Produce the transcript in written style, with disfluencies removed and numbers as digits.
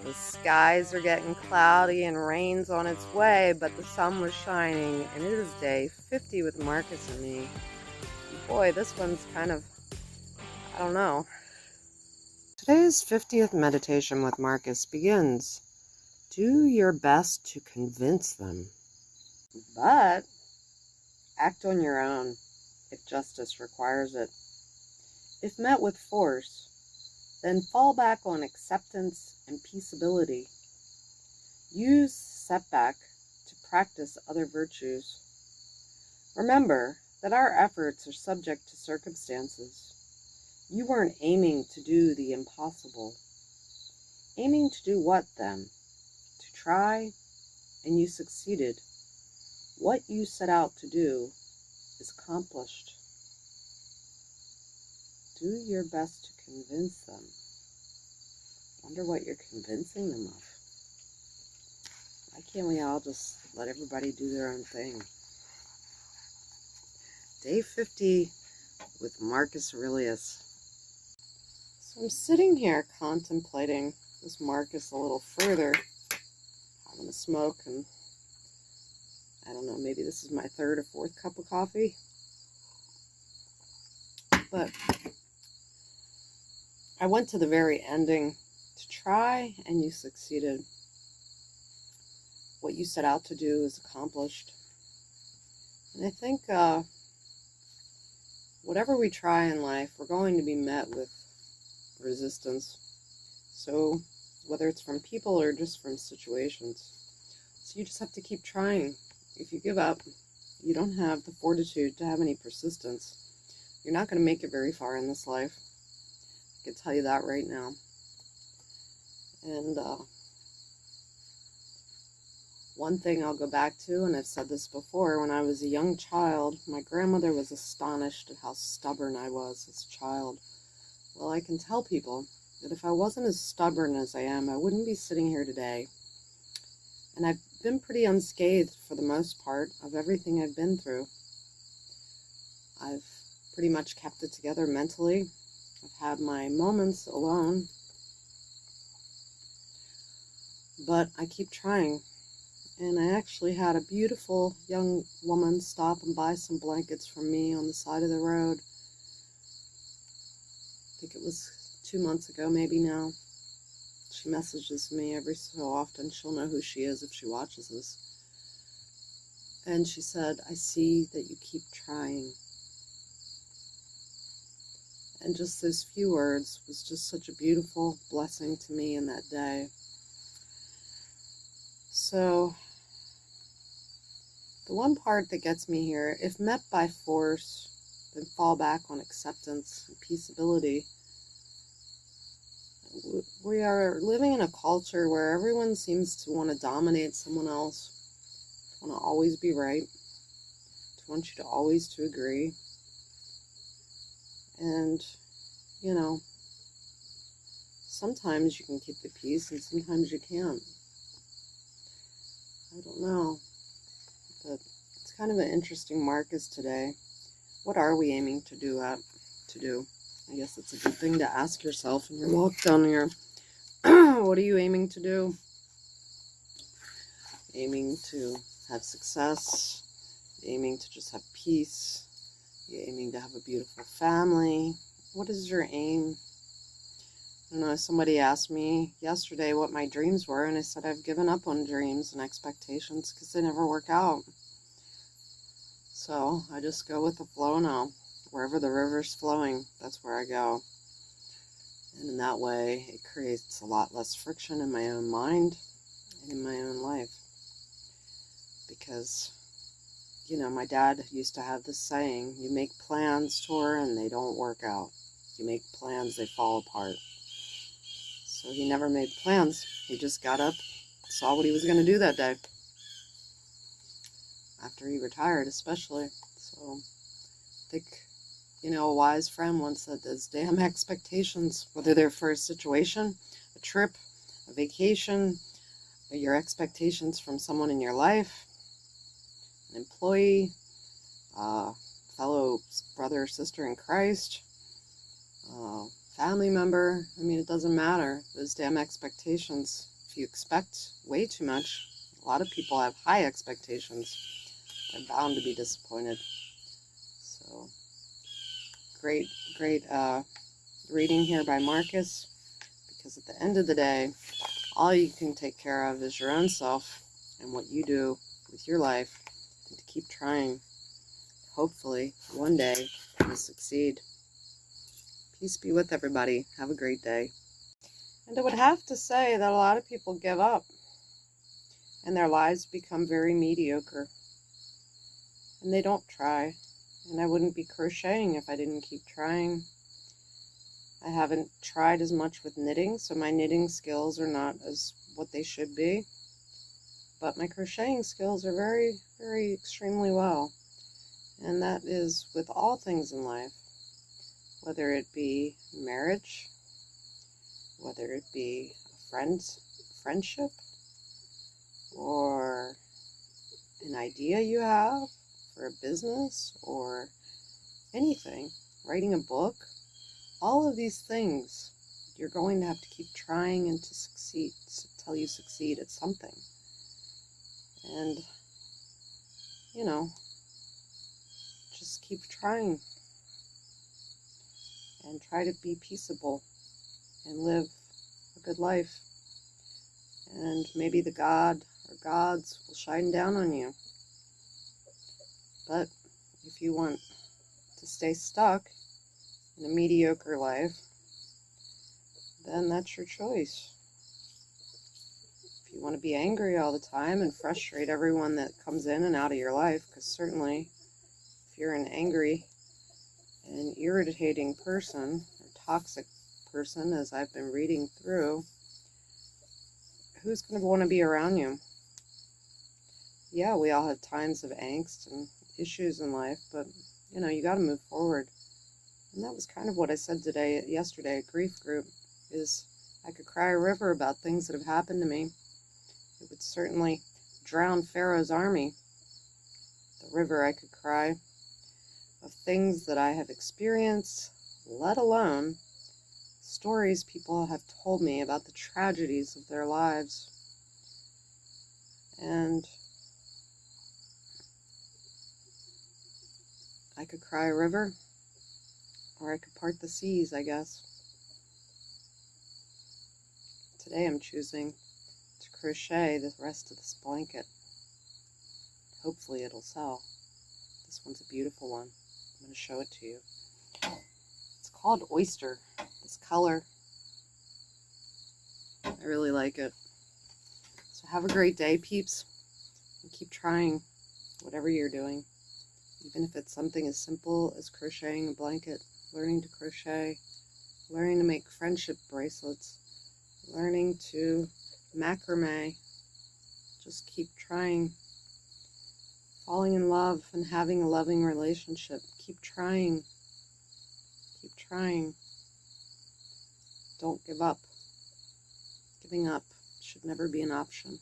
The skies are getting cloudy and rain's on its way, but the sun was shining, and it is day 50 with Marcus and me. Boy, this one's kind of, I don't know. Today's 50th meditation with Marcus begins. Do your best to convince them, but act on your own if justice requires it. If met with force, then fall back on acceptance and peaceability. Use setback to practice other virtues. Remember that our efforts are subject to circumstances. You weren't aiming to do the impossible. Aiming to do what then? To try, and you succeeded. What you set out to do is accomplished. Do your best to convince them. Wonder what you're convincing them of. Why can't we all just let everybody do their own thing? Day 50 with Marcus Aurelius. So I'm sitting here contemplating this Marcus a little further, having a smoke, and I don't know, maybe this is my third or fourth cup of coffee. But I went to the very ending. To try, and you succeeded. What you set out to do is accomplished. And I think whatever we try in life, we're going to be met with resistance. So whether it's from people or just from situations. So you just have to keep trying. If you give up, you don't have the fortitude to have any persistence. You're not going to make it very far in this life. I can tell you that right now. And one thing I'll go back to, and I've said this before, when I was a young child, my grandmother was astonished at how stubborn I was as a child. Well, I can tell people that if I wasn't as stubborn as I am, I wouldn't be sitting here today. And I've been pretty unscathed for the most part of everything I've been through. I've pretty much kept it together mentally. I've had my moments alone. But I keep trying. And I actually had a beautiful young woman stop and buy some blankets from me on the side of the road. I think it was 2 months ago, maybe now. She messages me every so often. She'll know who she is if she watches this. And she said, I see that you keep trying. And just those few words was just such a beautiful blessing to me in that day. So, the one part that gets me here, if met by force, then fall back on acceptance and peaceability. We are living in a culture where everyone seems to want to dominate someone else, want to always be right, to want you to always to agree. And, you know, sometimes you can keep the peace and sometimes you can't. I don't know, but it's kind of an interesting Marcus today. What are we aiming to do? I guess it's a good thing to ask yourself in your walk down here. What are you aiming to do? Aiming to have success? Aiming to just have peace? You're aiming to have a beautiful family? What is your aim? I don't know, somebody asked me yesterday what my dreams were, and I said I've given up on dreams and expectations because they never work out. So I just go with the flow now. Wherever the river's flowing, that's where I go. And in that way, it creates a lot less friction in my own mind and in my own life. Because, you know, my dad used to have this saying, you make plans, Tor, and they don't work out. You make plans, they fall apart. So he never made plans. He just got up, saw what he was going to do that day. After he retired, especially. So I think, you know, a wise friend once said those damn expectations, whether they're for a situation, a trip, a vacation, or your expectations from someone in your life, an employee, fellow brother or sister in Christ, family member, I mean, it doesn't matter. Those damn expectations if you expect way too much, a lot of people have high expectations. They're bound to be disappointed. So, great reading here by Marcus, because at the end of the day, all you can take care of is your own self and what you do with your life, and to keep trying. Hopefully, one day, you'll succeed. Peace be with everybody. Have a great day. And I would have to say that a lot of people give up, and their lives become very mediocre, and they don't try. And I wouldn't be crocheting if I didn't keep trying. I haven't tried as much with knitting, so my knitting skills are not as what they should be. But my crocheting skills are very, very extremely well. And that is with all things in life, whether it be marriage, whether it be a friendship, or an idea you have for a business, or anything, writing a book. All of these things, you're going to have to keep trying and to succeed until you succeed at something. And, you know, just keep trying and try to be peaceable and live a good life. And maybe the God or gods will shine down on you. But if you want to stay stuck in a mediocre life, then that's your choice. If you want to be angry all the time and frustrate everyone that comes in and out of your life, because certainly if you're an angry and irritating person, or toxic person, as I've been reading through, who's going to want to be around you? Yeah, we all have times of angst and issues in life, but, you know, you got to move forward. And that was kind of what I said yesterday at Grief Group, is I could cry a river about things that have happened to me. It would certainly drown Pharaoh's army. The river I could cry of things that I have experienced, let alone stories people have told me about the tragedies of their lives. And I could cry a river, or I could part the seas, I guess. Today I'm choosing to crochet the rest of this blanket. Hopefully it'll sell. This one's a beautiful one. I'm going to show it to you. It's called Oyster, this color. I really like it. So have a great day, peeps, and keep trying whatever you're doing. Even if it's something as simple as crocheting a blanket, learning to crochet, learning to make friendship bracelets, learning to macrame. Just keep trying. Falling in love and having a loving relationship. Keep trying. Keep trying. Don't give up. Giving up should never be an option.